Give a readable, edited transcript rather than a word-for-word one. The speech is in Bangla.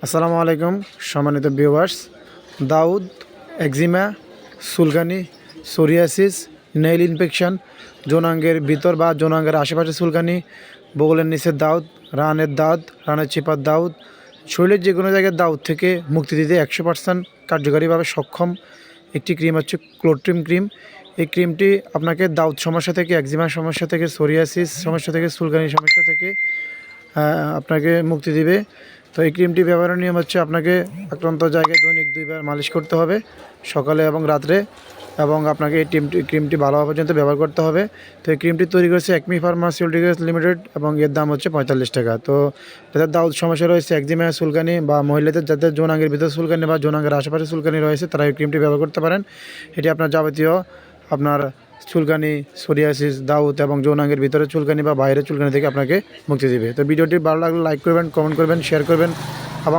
আসসালামু আলাইকুম সম্মানিত ভিউয়ার্স। দাউদ, একজিমা, চুলকানি, সোরিয়াসিস, নেইল ইনফেকশন, যৌনাঙ্গের ভিতর বা যৌনাঙ্গের আশেপাশে চুলকানি, বগলের নিচের দাউদ, রানের চিপার দাউদ, শরীরের যে কোনো জায়গায় দাউদ থেকে মুক্তি দিতে 100% কার্যকারীভাবে সক্ষম একটি ক্রিম হচ্ছে ক্লোট্রিম ক্রিম। এই ক্রিমটি আপনাকে দাউদ সমস্যা থেকে, একজিমা সমস্যা থেকে, সোরিয়াসিস সমস্যা থেকে, চুলকানি সমস্যা থেকে আপনাকে মুক্তি দিবে। তো এই ক্রিমটি ব্যবহারের নিয়ম হচ্ছে আপনাকে আক্রান্ত জায়গায় দৈনিক 2 বার মালিশ করতে হবে, সকালে এবং রাত্রে, এবং আপনাকে এই ক্রিমটি ভালো হওয়া পর্যন্ত ব্যবহার করতে হবে। তো এই ক্রিমটি তৈরি করেছে একমি ফার্মাসিউটিক্যালস লিমিটেড এবং এর দাম হচ্ছে 45 টাকা। তো যাদের দাউদ সমস্যা রয়েছে, একজিমা, চুলকানি বা মহিলাদের যাদের যৌনাঙ্গের ভিতরে চুলকানি বা যৌনাঙ্গের আশেপাশে চুলকানি রয়েছে তারা এই ক্রিমটি ব্যবহার করতে পারেন। এটি আপনার যাবতীয় আপনার চুলকানি, সোরিয়াসিস, দাউদ এবং যৌনাঙ্গের ভিতরে চুলকানি বা বাইরের চুলকানি থেকে আপনাকে মুক্তি দেবে। তো ভিডিওটি ভালো লাগলে লাইক করবেন, কমেন্ট করবেন, শেয়ার করবেন এবং